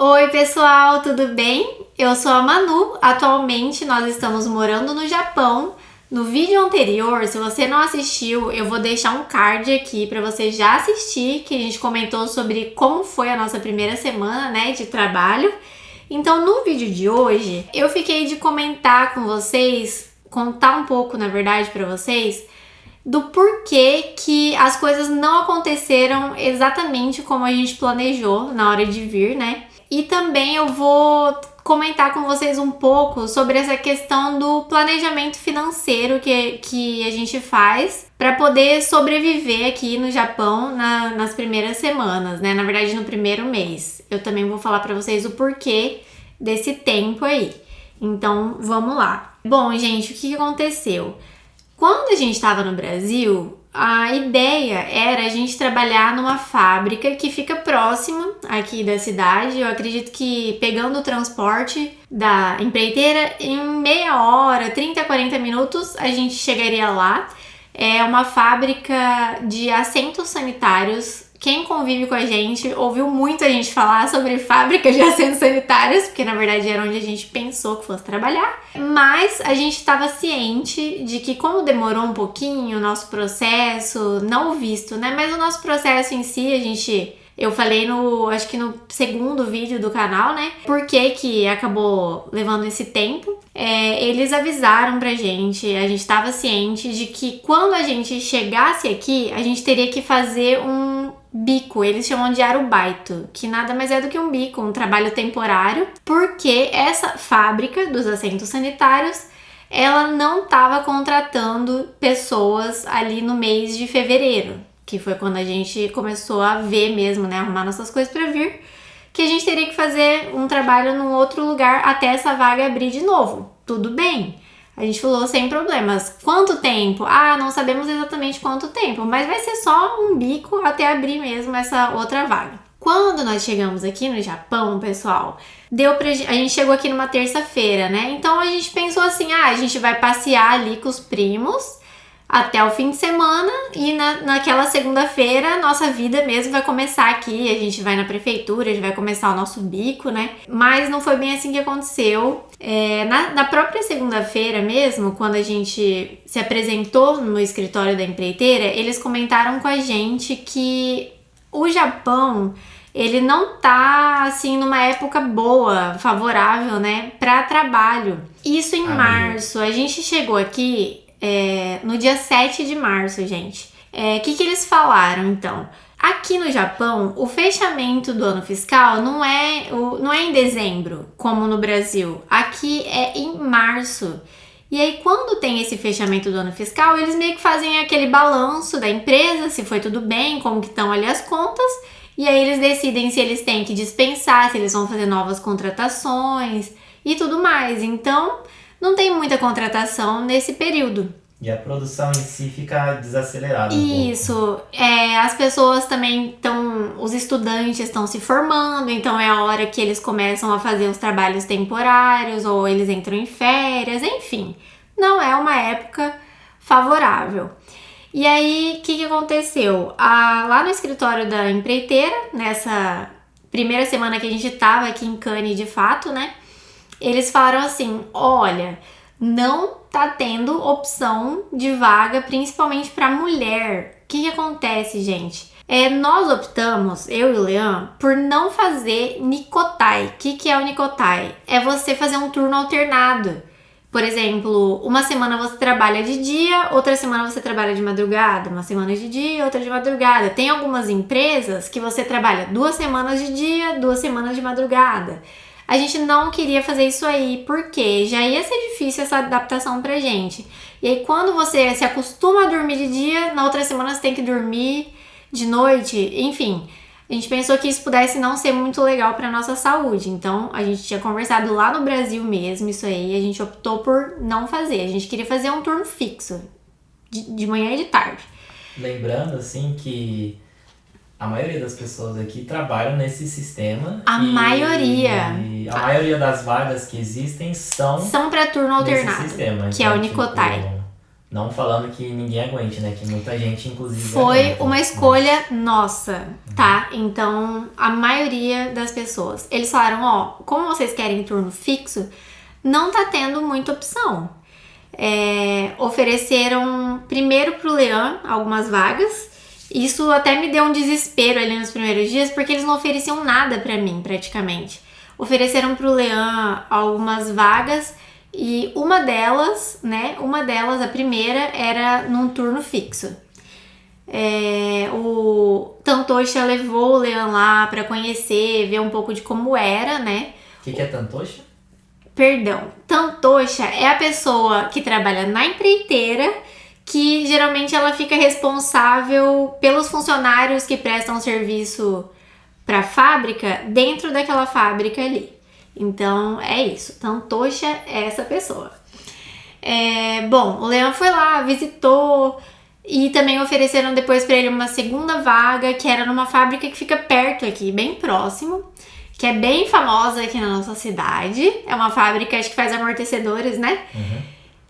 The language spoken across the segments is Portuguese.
Oi pessoal, tudo bem? Eu sou a Manu, atualmente nós estamos morando no Japão. No vídeo anterior, se você não assistiu, eu vou deixar um card aqui para você já assistir, que a gente comentou sobre como foi a nossa primeira semana, né, de trabalho. Então no vídeo de hoje, eu fiquei de comentar com vocês, contar um pouco na verdade para vocês, do porquê que as coisas não aconteceram exatamente como a gente planejou na hora de vir, né? E também eu vou comentar com vocês um pouco sobre essa questão do planejamento financeiro que a gente faz para poder sobreviver aqui no Japão nas primeiras semanas, né? Na verdade, no primeiro mês. Eu também vou falar para vocês o porquê desse tempo aí. Então, vamos lá. Bom, gente, o que aconteceu? Quando a gente estava no Brasil, a ideia era a gente trabalhar numa fábrica que fica próxima aqui da cidade. Eu acredito que pegando o transporte da empreiteira, em meia hora, 30 a 40 minutos, a gente chegaria lá. É uma fábrica de assentos sanitários. Quem convive com a gente ouviu muito a gente falar sobre fábrica de assentos sanitários, porque na verdade era onde a gente pensou que fosse trabalhar. Mas a gente estava ciente de que, como demorou um pouquinho o nosso processo, não o visto, né? Mas o nosso processo em si, eu falei acho que no segundo vídeo do canal, né? Por que acabou levando esse tempo. Eles avisaram pra gente, a gente estava ciente de que quando a gente chegasse aqui, a gente teria que fazer um bico, eles chamam de arubaito, que nada mais é do que um bico, um trabalho temporário, porque essa fábrica dos assentos sanitários, ela não estava contratando pessoas ali no mês de fevereiro, que foi quando a gente começou a ver mesmo, né, arrumar nossas coisas para vir, que a gente teria que fazer um trabalho num outro lugar até essa vaga abrir de novo. Tudo bem. A gente falou sem problemas. Quanto tempo? Não sabemos exatamente quanto tempo, mas vai ser só um bico até abrir mesmo essa outra vaga. Quando nós chegamos aqui no Japão, pessoal, a gente chegou aqui numa terça-feira, né? Então a gente pensou assim, a gente vai passear ali com os primos até o fim de semana e naquela segunda-feira nossa vida mesmo vai começar aqui, a gente vai na prefeitura, a gente vai começar o nosso bico, né? Mas não foi bem assim que aconteceu. Na própria segunda-feira mesmo, quando a gente se apresentou no escritório da empreiteira, eles comentaram com a gente que o Japão, ele não tá assim numa época boa, favorável, né, para trabalho. Isso em março. A gente chegou aqui no dia 7 de março, gente. O que eles falaram, então? Aqui no Japão, o fechamento do ano fiscal não é em dezembro, como no Brasil. Aqui é em março. E aí, quando tem esse fechamento do ano fiscal, eles meio que fazem aquele balanço da empresa, se foi tudo bem, como que estão ali as contas. E aí eles decidem se eles têm que dispensar, se eles vão fazer novas contratações e tudo mais. Então, não tem muita contratação nesse período. E a produção em si fica desacelerada. Isso, as pessoas também os estudantes estão se formando, então é a hora que eles começam a fazer os trabalhos temporários ou eles entram em férias, enfim, não é uma época favorável. E aí, o que aconteceu? Lá no escritório da empreiteira, nessa primeira semana que a gente tava aqui em Cannes de fato, né, eles falaram assim, olha, não tá tendo opção de vaga, principalmente para mulher. O que acontece, gente? Nós optamos, eu e o Leão, por não fazer Nikotai. O que é o Nikotai? É você fazer um turno alternado. Por exemplo, uma semana você trabalha de dia, outra semana você trabalha de madrugada, uma semana de dia, outra de madrugada. Tem algumas empresas que você trabalha 2 semanas de dia, 2 semanas de madrugada. A gente não queria fazer isso aí, porque já ia ser difícil essa adaptação pra gente. E aí, quando você se acostuma a dormir de dia, na outra semana você tem que dormir de noite. Enfim, a gente pensou que isso pudesse não ser muito legal pra nossa saúde. Então, a gente tinha conversado lá no Brasil mesmo, isso aí. A gente optou por não fazer. A gente queria fazer um turno fixo, de manhã e de tarde. Lembrando, assim, que a maioria das pessoas aqui trabalham nesse sistema. A maioria das vagas que existem são para turno alternado, sistema, que é o Nikotai. Não falando que ninguém aguente, né? Que muita gente, inclusive, Foi aguenta. uma escolha nossa, tá? Então, a maioria das pessoas, eles falaram, ó, como vocês querem turno fixo, não tá tendo muita opção. Ofereceram primeiro pro Leão algumas vagas. Isso até me deu um desespero ali nos primeiros dias, porque eles não ofereciam nada pra mim, praticamente. Ofereceram pro Leão algumas vagas e uma delas, a primeira, era num turno fixo. O Tantocha levou o Leão lá pra conhecer, ver um pouco de como era, né? O que é Tantocha? Perdão, Tantocha é a pessoa que trabalha na empreiteira, que geralmente ela fica responsável pelos funcionários que prestam serviço para a fábrica dentro daquela fábrica ali. Então é isso, Tantocha é essa pessoa. Bom, o Leão foi lá, visitou e também ofereceram depois para ele uma segunda vaga, que era numa fábrica que fica perto aqui, bem próximo, que é bem famosa aqui na nossa cidade. É uma fábrica, acho que faz amortecedores, né?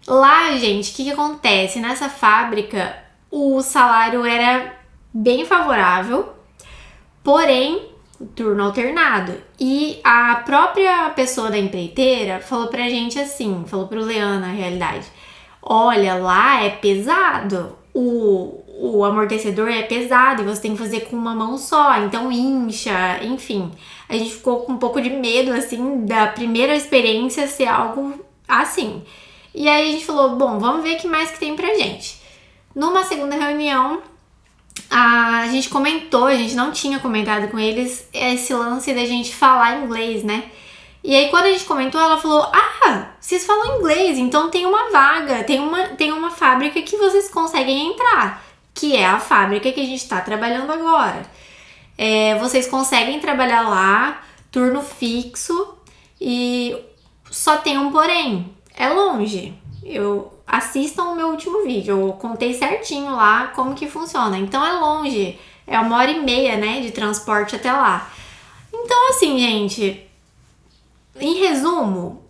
Lá, gente, o que acontece? Nessa fábrica, o salário era bem favorável, porém, turno alternado. E a própria pessoa da empreiteira falou pra gente assim, falou pro Leão, na realidade, olha, lá é pesado, o amortecedor é pesado e você tem que fazer com uma mão só, então incha, enfim. A gente ficou com um pouco de medo, assim, da primeira experiência ser algo assim. E aí a gente falou, bom, vamos ver o que mais que tem pra gente. Numa segunda reunião, a gente comentou, a gente não tinha comentado com eles esse lance da gente falar inglês, né? E aí quando a gente comentou, ela falou, vocês falam inglês, então tem uma vaga, tem uma fábrica que vocês conseguem entrar, que é a fábrica que a gente tá trabalhando agora. Vocês conseguem trabalhar lá, turno fixo, e só tem um porém, é longe. Assistam o meu último vídeo, eu contei certinho lá como que funciona. Então é longe, é 1h30, né, de transporte até lá. Então assim, gente, em resumo,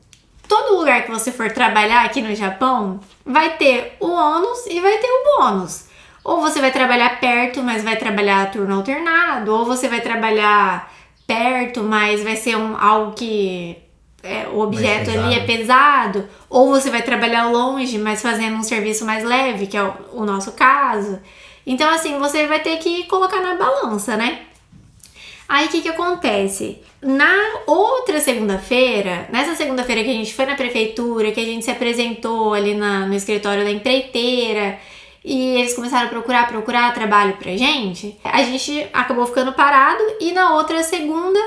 todo lugar que você for trabalhar aqui no Japão vai ter o ônus e vai ter o bônus. Ou você vai trabalhar perto, mas vai trabalhar turno alternado, ou você vai trabalhar perto, mas vai ser algo que o objeto ali é pesado, ou você vai trabalhar longe, mas fazendo um serviço mais leve, que é o nosso caso. Então, assim, você vai ter que colocar na balança, né? Aí, o que acontece? Na outra segunda-feira, nessa segunda-feira que a gente foi na prefeitura, que a gente se apresentou ali no escritório da empreiteira, e eles começaram a procurar trabalho pra gente, a gente acabou ficando parado e na outra segunda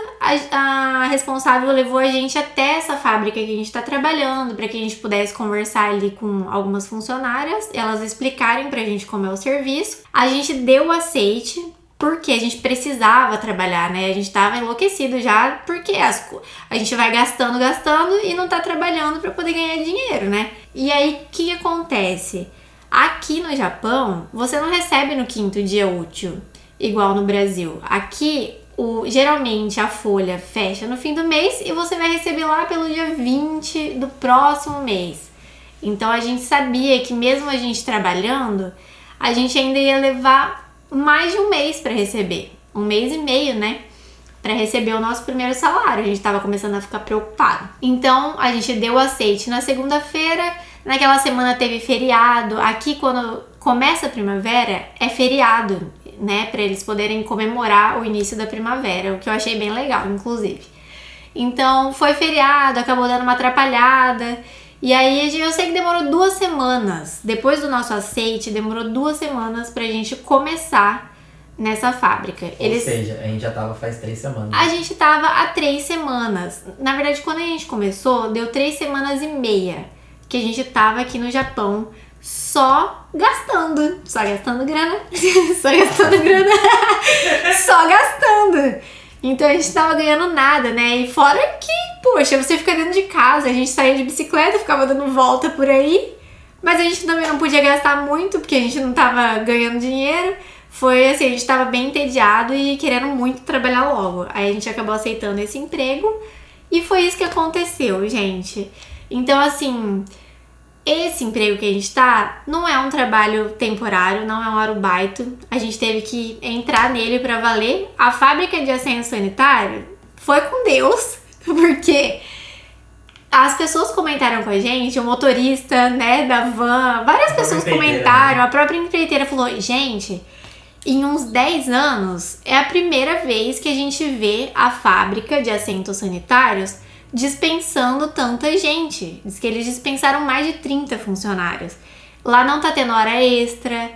a responsável levou a gente até essa fábrica que a gente tá trabalhando, pra que a gente pudesse conversar ali com algumas funcionárias, elas explicarem pra gente como é o serviço. A gente deu o aceite, porque a gente precisava trabalhar, né? A gente tava enlouquecido já, porque a gente vai gastando e não tá trabalhando pra poder ganhar dinheiro, né? E aí, o que acontece? Aqui no Japão, você não recebe no 5º dia útil, igual no Brasil. Aqui, geralmente, a folha fecha no fim do mês e você vai receber lá pelo dia 20 do próximo mês. Então, a gente sabia que mesmo a gente trabalhando, a gente ainda ia levar mais de um mês para receber. 1 mês e meio, né? Para receber o nosso primeiro salário. A gente tava começando a ficar preocupado. Então, a gente deu o aceite na segunda-feira. Naquela semana teve feriado. Aqui, quando começa a primavera, é feriado, né? Para eles poderem comemorar o início da primavera, o que eu achei bem legal, inclusive. Então, foi feriado, acabou dando uma atrapalhada. E aí, eu sei que demorou 2 semanas. Depois do nosso aceite, demorou 2 semanas pra gente começar nessa fábrica. Ou seja, a gente já tava faz 3 semanas. A gente tava há 3 semanas. Na verdade, quando a gente começou, deu 3 semanas e meia que a gente tava aqui no Japão só gastando grana, só gastando. Então a gente tava ganhando nada, né? E fora que, poxa, você fica dentro de casa, a gente saía de bicicleta, ficava dando volta por aí, mas a gente também não podia gastar muito, porque a gente não tava ganhando dinheiro. Foi assim, a gente tava bem entediado e querendo muito trabalhar logo. Aí a gente acabou aceitando esse emprego e foi isso que aconteceu, gente. Então, assim, esse emprego que a gente tá não é um trabalho temporário, não é um arubaito. A gente teve que entrar nele pra valer. A fábrica de assento sanitário foi com Deus, porque as pessoas comentaram com a gente, o motorista, né, da van, várias pessoas comentaram, a própria empreiteira falou, gente, em uns 10 anos é a primeira vez que a gente vê a fábrica de assentos sanitários dispensando tanta gente. Diz que eles dispensaram mais de 30 funcionários. Lá não tá tendo hora extra,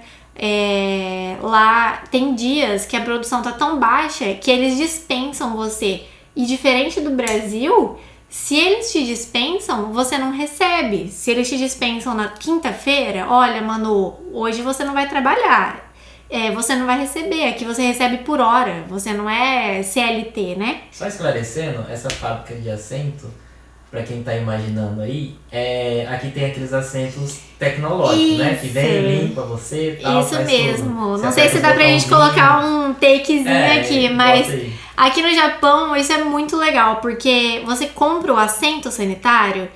lá tem dias que a produção tá tão baixa que eles dispensam você. E diferente do Brasil, se eles te dispensam, você não recebe. Se eles te dispensam na quinta-feira, olha, Manu, hoje você não vai trabalhar. Você não vai receber. Aqui você recebe por hora. Você não é CLT, né? Só esclarecendo, essa fábrica de assento, pra quem tá imaginando aí, aqui tem aqueles assentos tecnológicos, né? Que vem, limpa você e tal. Isso mesmo. Não sei se dá pra gente colocar um takezinho aqui, mas aqui no Japão isso é muito legal, porque você compra o assento sanitário,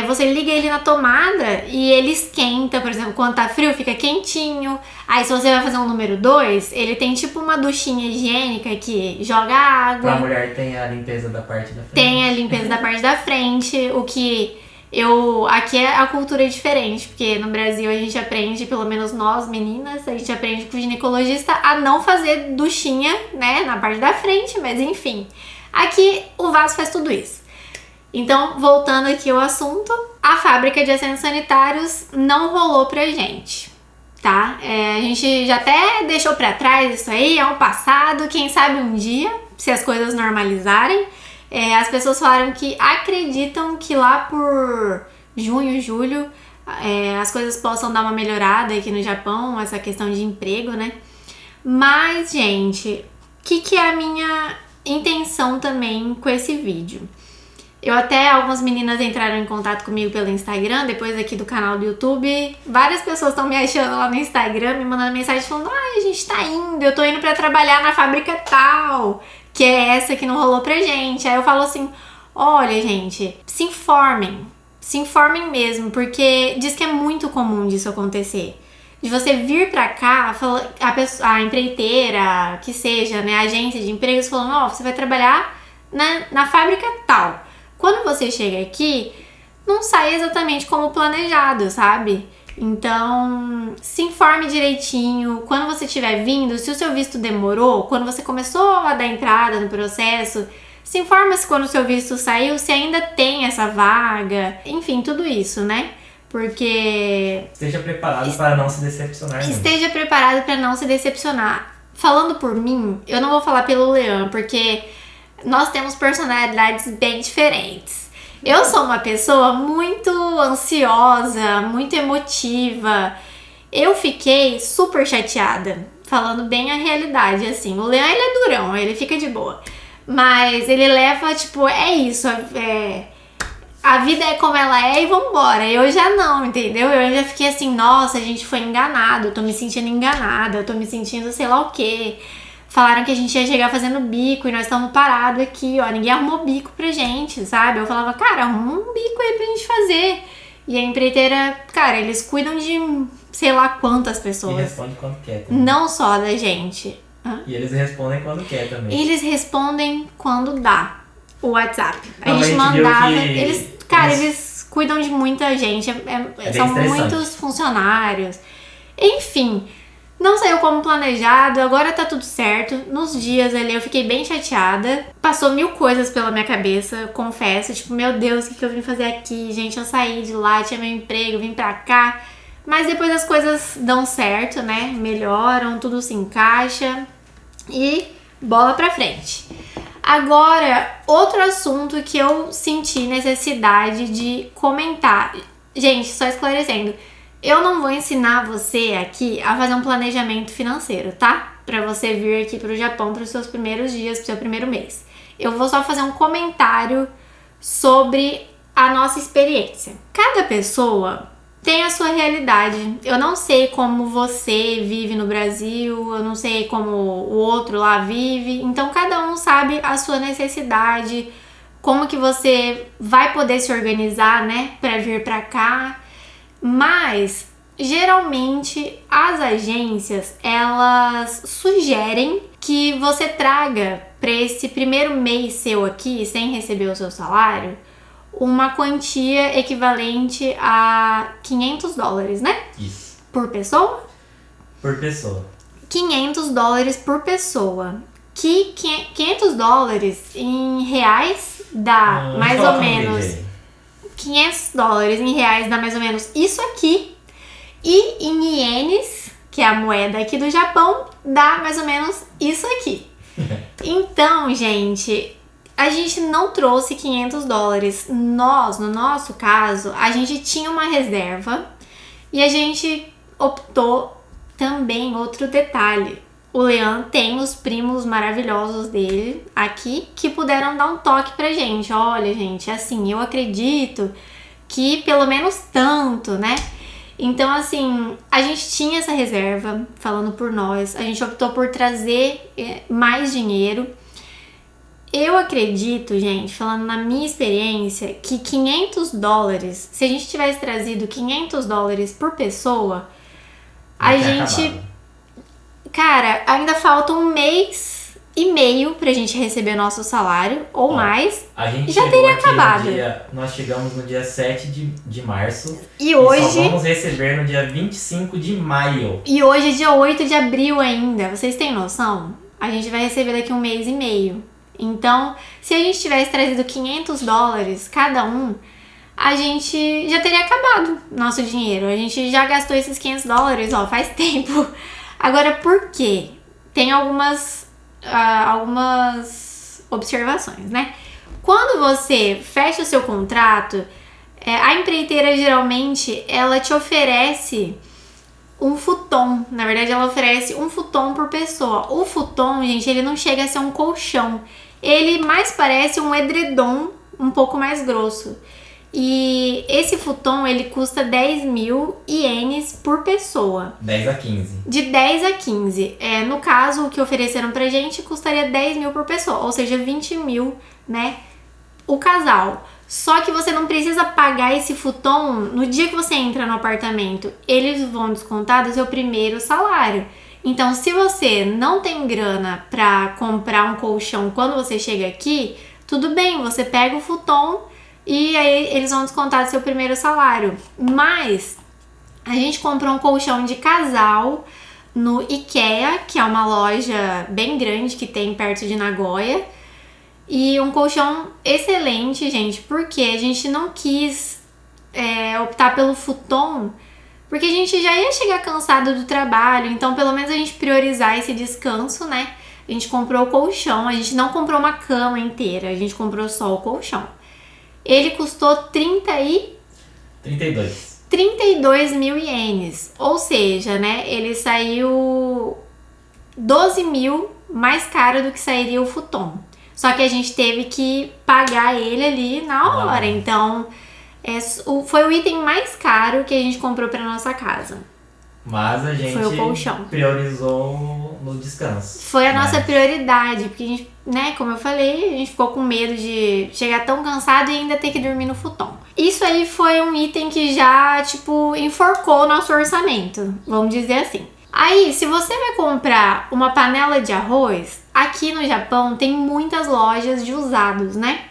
você liga ele na tomada e ele esquenta, por exemplo, quando tá frio fica quentinho. Aí se você vai fazer um número 2, ele tem tipo uma duchinha higiênica que joga água. Pra mulher tem a limpeza da parte da frente. Tem a limpeza da parte da frente, o que aqui a cultura é diferente, porque no Brasil a gente aprende, pelo menos nós meninas, a gente aprende com o ginecologista a não fazer duchinha, né, na parte da frente, mas enfim. Aqui o vaso faz tudo isso. Então, voltando aqui ao assunto, a fábrica de assentos sanitários não rolou pra gente, tá? A gente já até deixou pra trás isso aí, é um passado, quem sabe um dia, se as coisas normalizarem. As pessoas falaram que acreditam que lá por junho, julho, as coisas possam dar uma melhorada aqui no Japão, essa questão de emprego, né? Mas, gente, o que é a minha intenção também com esse vídeo? Algumas meninas entraram em contato comigo pelo Instagram, depois aqui do canal do YouTube. Várias pessoas estão me achando lá no Instagram, me mandando mensagem falando: a gente tá indo, eu tô indo pra trabalhar na fábrica tal, que é essa que não rolou pra gente. Aí eu falo assim, olha, gente, se informem mesmo, porque diz que é muito comum disso acontecer. De você vir pra cá, a empreiteira, que seja, né, a agência de empregos, falando, você vai trabalhar na fábrica tal. Quando você chega aqui, não sai exatamente como planejado, sabe? Então, se informe direitinho. Quando você estiver vindo, se o seu visto demorou, quando você começou a dar entrada no processo, se informa se quando o seu visto saiu, se ainda tem essa vaga. Enfim, tudo isso, né? Porque... Esteja preparado para não se decepcionar. Esteja preparado para não se decepcionar. Falando por mim, eu não vou falar pelo Leão, porque... nós temos personalidades bem diferentes. Eu sou uma pessoa muito ansiosa, muito emotiva. Eu fiquei super chateada, falando bem a realidade, assim. O Leão, ele é durão, ele fica de boa. Mas ele leva, tipo, é isso, a vida é como ela é e vambora. Eu já não, entendeu? Eu já fiquei assim, nossa, a gente foi enganado, eu tô me sentindo enganada, eu tô me sentindo sei lá o quê. Falaram que a gente ia chegar fazendo bico e nós estamos parados aqui, ó. Ninguém arrumou bico pra gente, sabe? Eu falava, cara, arruma um bico aí pra gente fazer. E a empreiteira, cara, eles cuidam de sei lá quantas pessoas. E responde quando quer também. Não só da gente. E eles respondem quando quer também. Eles respondem quando dá o WhatsApp. A gente mandava. Eles cuidam de muita gente. São muitos funcionários. Enfim. Não saiu como planejado, agora tá tudo certo. Nos dias ali eu fiquei bem chateada. Passou 1000 coisas pela minha cabeça, confesso. Tipo, meu Deus, o que eu vim fazer aqui? Gente, eu saí de lá, tinha meu emprego, vim pra cá. Mas depois as coisas dão certo, né? Melhoram, tudo se encaixa. E bola pra frente. Agora, outro assunto que eu senti necessidade de comentar. Gente, só esclarecendo. Eu não vou ensinar você aqui a fazer um planejamento financeiro, tá? Pra você vir aqui pro Japão pros seus primeiros dias, pro seu primeiro mês. Eu vou só fazer um comentário sobre a nossa experiência. Cada pessoa tem a sua realidade. Eu não sei como você vive no Brasil, eu não sei como o outro lá vive. Então, cada um sabe a sua necessidade, como que você vai poder se organizar, né, pra vir pra cá. Mas, geralmente, as agências, elas sugerem que você traga para esse primeiro mês seu aqui, sem receber o seu salário, uma quantia equivalente a $500, né? Isso. Por pessoa? Por pessoa. $500 por pessoa. Que $500 em reais dá mais ou menos... $500 em reais dá mais ou menos isso aqui. E em ienes, que é a moeda aqui do Japão, dá mais ou menos isso aqui. Então, gente, a gente não trouxe $500. Nós, no nosso caso, a gente tinha uma reserva e a gente optou também, outro detalhe. O Leandro tem os primos maravilhosos dele aqui que puderam dar um toque pra gente. Olha, gente, assim, eu acredito que pelo menos tanto, né? Então, assim, a gente tinha essa reserva, falando por nós. A gente optou por trazer mais dinheiro. Eu acredito, gente, falando na minha experiência, que $500, se a gente tivesse trazido $500 por pessoa, a gente... Acabado. Cara, ainda falta 1 mês e meio pra gente receber nosso salário, ou mais. A gente já teria acabado. Nós chegamos no dia 7 de março. E hoje... só vamos receber no dia 25 de maio. E hoje é dia 8 de abril ainda. Vocês têm noção? A gente vai receber daqui 1 mês e meio. Então, se a gente tivesse trazido $500 cada um, a gente já teria acabado nosso dinheiro. A gente já gastou esses $500, ó, faz tempo. Agora, por quê? Tem algumas observações, né? Quando você fecha o seu contrato, a empreiteira geralmente ela te oferece um futon. Na verdade, ela oferece um futon por pessoa. O futon, gente, ele não chega a ser um colchão. Ele mais parece um edredom um pouco mais grosso. E esse futon, ele custa 10.000 ienes por pessoa. 10 a 15. De 10 a 15. No caso, o que ofereceram pra gente custaria 10.000 por pessoa. Ou seja, 20.000, né? O casal. Só que você não precisa pagar esse futon no dia que você entra no apartamento. Eles vão descontar do seu primeiro salário. Então, se você não tem grana pra comprar um colchão quando você chega aqui, tudo bem, você pega o futon e aí eles vão descontar do seu primeiro salário. Mas a gente comprou um colchão de casal no IKEA, que é uma loja bem grande que tem perto de Nagoya. E um colchão excelente, gente, porque a gente não quis optar pelo futon, porque a gente já ia chegar cansado do trabalho, então pelo menos a gente priorizar esse descanso, né? A gente comprou o colchão, a gente não comprou uma cama inteira, a gente comprou só o colchão. Ele custou 32.000 ienes, ou seja, né, ele saiu 12.000 mais caro do que sairia o futon. Só que a gente teve que pagar ele ali na hora, então foi o item mais caro que a gente comprou para nossa casa. Mas a gente foi o colchão. Priorizou no descanso. Foi a nossa prioridade, porque a gente, né, como eu falei, a gente ficou com medo de chegar tão cansado e ainda ter que dormir no futon. Isso aí foi um item que já, enforcou o nosso orçamento, vamos dizer assim. Aí, se você vai comprar uma panela de arroz, aqui no Japão tem muitas lojas de usados, né?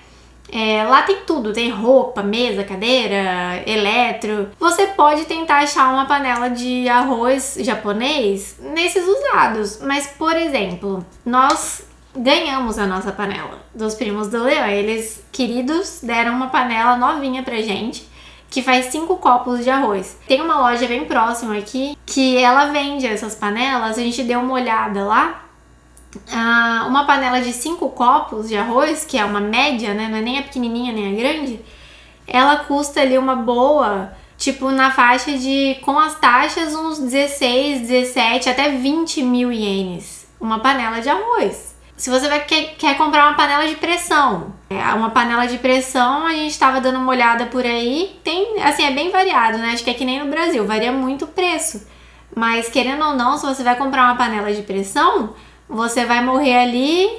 Lá tem tudo, tem roupa, mesa, cadeira, eletro. Você pode tentar achar uma panela de arroz japonês nesses usados. Mas, por exemplo, nós ganhamos a nossa panela dos primos do Leão. Eles, queridos, deram uma panela novinha pra gente, que faz 5 copos de arroz. Tem uma loja bem próxima aqui que ela vende essas panelas. A gente deu uma olhada lá. Uma panela de 5 copos de arroz, que é uma média, né? Não é nem a pequenininha nem a grande. Ela custa ali uma boa, na faixa de, com as taxas, uns 16, 17, até 20.000 ienes. Uma panela de arroz. Se você quer comprar uma panela de pressão, uma panela de pressão, a gente tava dando uma olhada por aí, tem, assim, é bem variado, né? Acho que é que nem no Brasil, varia muito o preço. Mas, querendo ou não, se você vai comprar uma panela de pressão, você vai morrer ali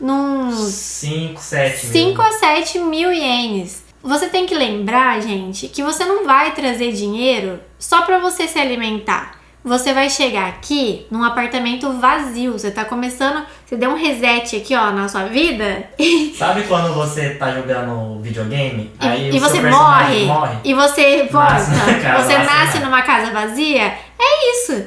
nos 5 a 7 mil ienes. Você tem que lembrar, gente, que você não vai trazer dinheiro só pra você se alimentar. Você vai chegar aqui num apartamento vazio. Você tá começando... Você deu um reset aqui, ó, na sua vida. Sabe quando você tá jogando videogame? Aí E o seu você personagem morre? E você volta. Você nasce numa numa casa vazia. É isso.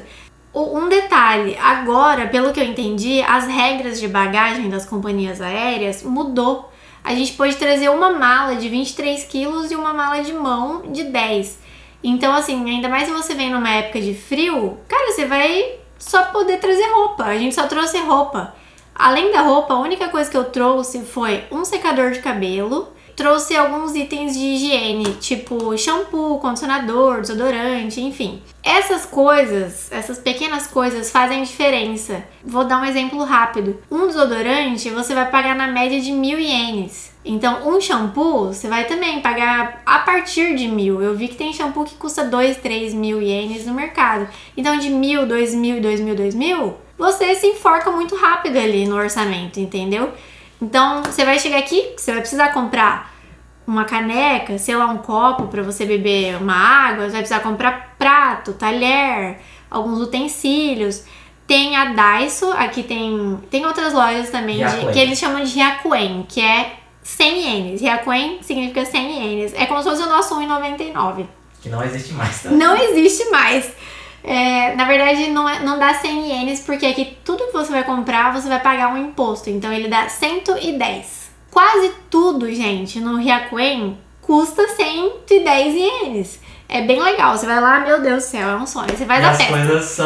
Um detalhe. Agora, pelo que eu entendi, as regras de bagagem das companhias aéreas mudou. A gente pode trazer uma mala de 23 quilos e uma mala de mão de 10. Então, assim, ainda mais se você vem numa época de frio, cara, você vai só poder trazer roupa. A gente só trouxe roupa. Além da roupa, a única coisa que eu trouxe foi um secador de cabelo. Trouxe alguns itens de higiene, tipo shampoo, condicionador, desodorante, enfim. Essas coisas, essas pequenas coisas fazem diferença. Vou dar um exemplo rápido. Um desodorante você vai pagar na média de 1.000 ienes. Então, um shampoo você vai também pagar a partir de 1.000. Eu vi que tem shampoo que custa 2, 3 mil ienes no mercado. Então, de 1.000, 2.000, 2.000, 2.000, você se enforca muito rápido ali no orçamento, entendeu? Então, você vai chegar aqui, você vai precisar comprar uma caneca, sei lá, um copo para você beber uma água, você vai precisar comprar prato, talher, alguns utensílios. Tem a Daiso, aqui tem outras lojas também que eles chamam de Ryakuen, que é 100 ienes. Ryakuen significa 100 ienes. É como se fosse o nosso 1,99. Que não existe mais, tá? Não existe mais. Na verdade, não dá 100 ienes, porque aqui tudo que você vai comprar, você vai pagar um imposto. Então, ele dá 110. Quase tudo, gente, no Ryakuen custa 110 ienes. É bem legal. Você vai lá, meu Deus do céu, é um sonho. Você vai dar festa. As coisas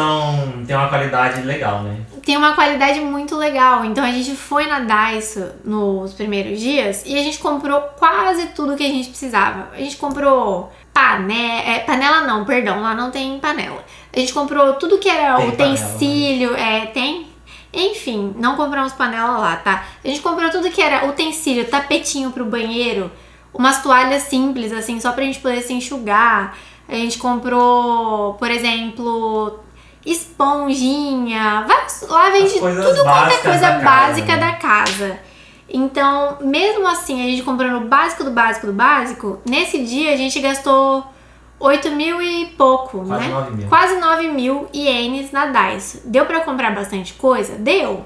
tem uma qualidade legal, né? Tem uma qualidade muito legal. Então, a gente foi na Daiso nos primeiros dias e a gente comprou quase tudo que a gente precisava. A gente comprou panela não, perdão, lá não tem panela. A gente comprou tudo que era utensílio, tem? Enfim, não compramos panela lá, tá? A gente comprou tudo que era utensílio, tapetinho pro banheiro, umas toalhas simples, assim, só pra gente poder se enxugar. A gente comprou, por exemplo, esponjinha, lá vende tudo quanto é coisa básica da casa. Então, mesmo assim, a gente comprando o básico do básico do básico, nesse dia a gente gastou 8.000 e pouco, quase né? 9.000. Quase 9.000 ienes na Daiso. Deu pra comprar bastante coisa? Deu.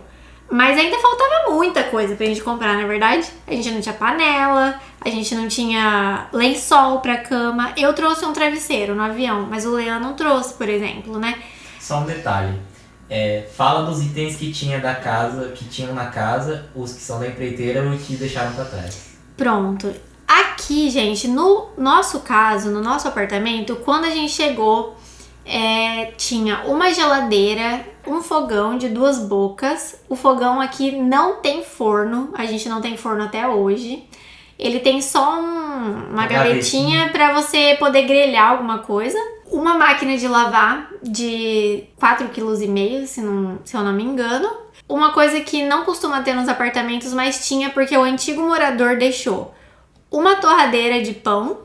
Mas ainda faltava muita coisa pra gente comprar, na verdade. A gente não tinha panela, a gente não tinha lençol pra cama. Eu trouxe um travesseiro no avião, mas o Leandro não trouxe, por exemplo, né? Só um detalhe. Fala dos itens que tinham na casa, os que são da empreiteira e os que deixaram pra trás. Pronto. Aqui, gente, no nosso caso, no nosso apartamento, quando a gente chegou, tinha uma geladeira, um fogão de 2 bocas. O fogão aqui não tem forno, a gente não tem forno até hoje. Ele tem só uma gavetinha para você poder grelhar alguma coisa. Uma máquina de lavar de 4,5 kg, se eu não me engano. Uma coisa que não costuma ter nos apartamentos, mas tinha porque o antigo morador deixou. Uma torradeira de pão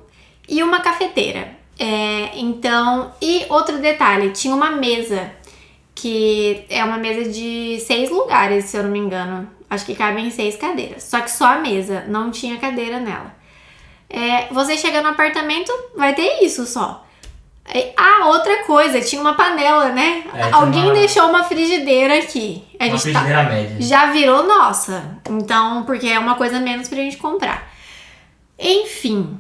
e uma cafeteira. E outro detalhe, tinha uma mesa, que é uma mesa de 6 lugares, se eu não me engano. Acho que cabem 6 cadeiras. Só que só a mesa, não tinha cadeira nela. Você chega no apartamento, vai ter isso só. Outra coisa, tinha uma panela, né? Alguém deixou uma frigideira aqui. Uma frigideira média. Já virou nossa. Então, porque é uma coisa menos pra gente comprar. Enfim,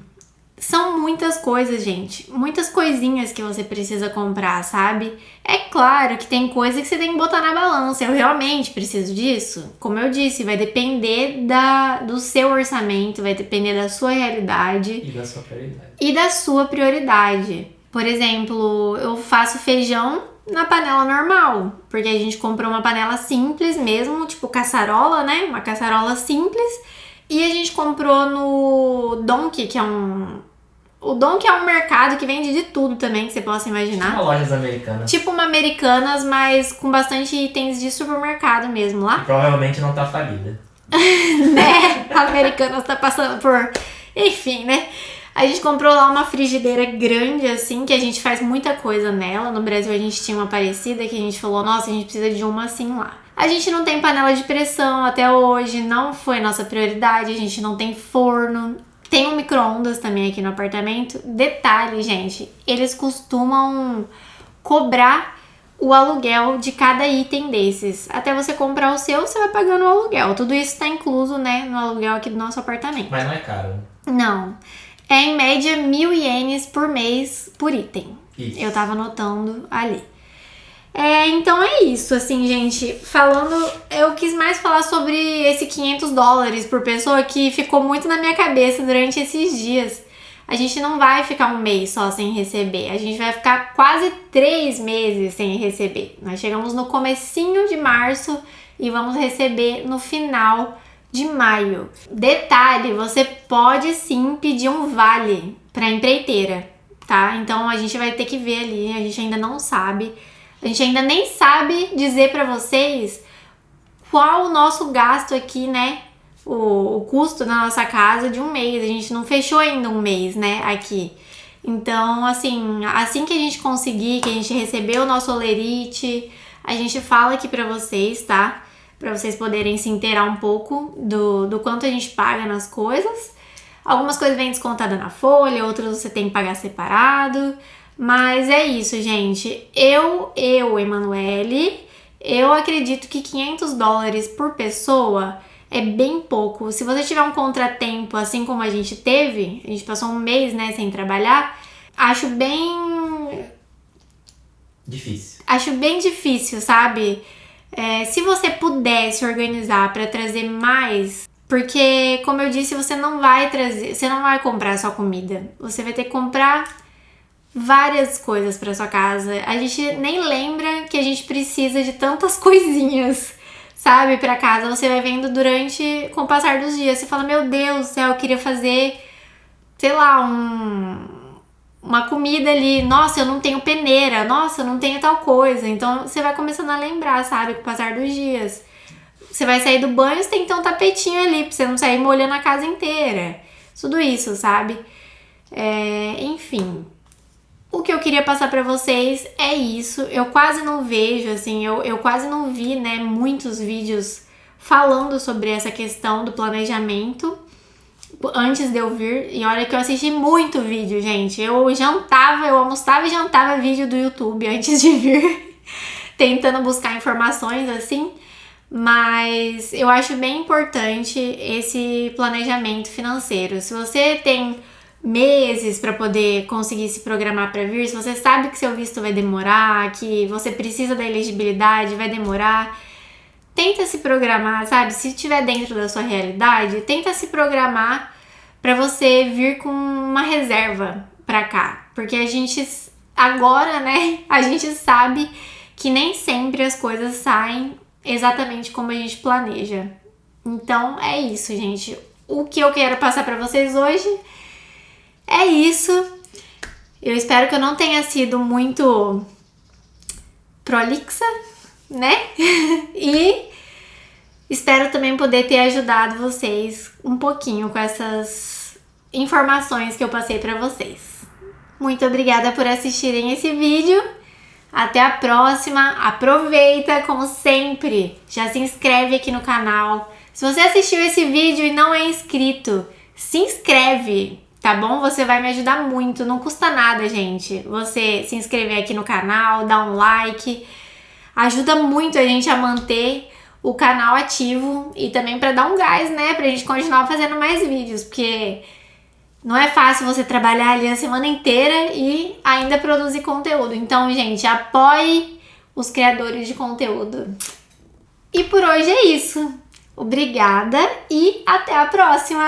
são muitas coisas, gente. Muitas coisinhas que você precisa comprar, sabe? É claro que tem coisa que você tem que botar na balança. Eu realmente preciso disso? Como eu disse, vai depender do seu orçamento, vai depender da sua realidade. E da sua prioridade. Por exemplo, eu faço feijão na panela normal, porque a gente comprou uma panela simples mesmo, tipo caçarola, né? Uma caçarola simples. E a gente comprou no Donki, que é o Donki é um mercado que vende de tudo também, que você possa imaginar. Tipo lojas americanas. Tipo uma Americanas, mas com bastante itens de supermercado mesmo lá. E provavelmente não tá falida. Né? A Americanas tá passando por... Enfim, né? A gente comprou lá uma frigideira grande, assim, que a gente faz muita coisa nela. No Brasil a gente tinha uma parecida que a gente falou, nossa, a gente precisa de uma assim lá. A gente não tem panela de pressão até hoje, não foi nossa prioridade, a gente não tem forno. Tem um micro-ondas também aqui no apartamento. Detalhe, gente, eles costumam cobrar o aluguel de cada item desses. Até você comprar o seu, você vai pagando o aluguel. Tudo isso tá incluso, né, no aluguel aqui do nosso apartamento. Mas não é caro. Não. É em média 1.000 ienes por mês por item. Isso. Eu tava anotando ali. Então é isso, assim, gente. Eu quis mais falar sobre esse $500 por pessoa que ficou muito na minha cabeça durante esses dias. A gente não vai ficar um mês só sem receber. A gente vai ficar quase 3 meses sem receber. Nós chegamos no comecinho de março e vamos receber no final de maio. Detalhe, você pode sim pedir um vale para empreiteira, tá? Então a gente vai ter que ver ali, a gente ainda não sabe. A gente ainda nem sabe dizer para vocês qual o nosso gasto aqui, né? O custo da nossa casa de um mês. A gente não fechou ainda um mês, né? Aqui. Então, assim que a gente conseguir, que a gente receber o nosso olerite, a gente fala aqui pra vocês, tá? Pra vocês poderem se inteirar um pouco do quanto a gente paga nas coisas. Algumas coisas vêm descontadas na folha, outras você tem que pagar separado. Mas é isso, gente. Emanuele, eu acredito que $500 por pessoa é bem pouco. Se você tiver um contratempo, assim como a gente teve, a gente passou um mês, né, sem trabalhar, acho bem difícil, sabe? Se você puder se organizar para trazer mais, porque, como eu disse, você não vai comprar só comida. Você vai ter que comprar várias coisas para sua casa. A gente nem lembra que a gente precisa de tantas coisinhas, sabe, para casa. Você vai vendo com o passar dos dias. Você fala, meu Deus do céu, eu queria fazer, sei lá, uma comida ali. Nossa, eu não tenho peneira. Nossa, eu não tenho tal coisa. Então, você vai começando a lembrar, sabe, com o passar dos dias. Você vai sair do banho, você tem que ter um tapetinho ali, pra você não sair molhando a casa inteira. Tudo isso, sabe? Enfim. O que eu queria passar pra vocês é isso. Eu quase não vejo, assim, eu quase não vi, né, muitos vídeos falando sobre essa questão do planejamento antes de eu vir. E olha que eu assisti muito vídeo, gente. Eu almoçava e jantava vídeo do YouTube antes de vir, tentando buscar informações, assim. Mas eu acho bem importante esse planejamento financeiro. Se você tem meses para poder conseguir se programar para vir, se você sabe que seu visto vai demorar, que você precisa da elegibilidade, vai demorar, tenta se programar, sabe? Se estiver dentro da sua realidade, tenta se programar para você vir com uma reserva para cá, porque a gente agora, né, a gente sabe que nem sempre as coisas saem exatamente como a gente planeja. Então é isso, gente. O que eu quero passar para vocês hoje é isso. Eu espero que eu não tenha sido muito prolixa, né? E espero também poder ter ajudado vocês um pouquinho com essas informações que eu passei pra vocês. Muito obrigada por assistirem esse vídeo. Até a próxima. Aproveita, como sempre. Já se inscreve aqui no canal. Se você assistiu esse vídeo e não é inscrito, se inscreve. Tá bom? Você vai me ajudar muito, não custa nada, gente. Você se inscrever aqui no canal, dar um like. Ajuda muito a gente a manter o canal ativo e também pra dar um gás, né? Pra gente continuar fazendo mais vídeos, porque não é fácil você trabalhar ali a semana inteira e ainda produzir conteúdo. Então, gente, apoie os criadores de conteúdo. E por hoje é isso. Obrigada e até a próxima!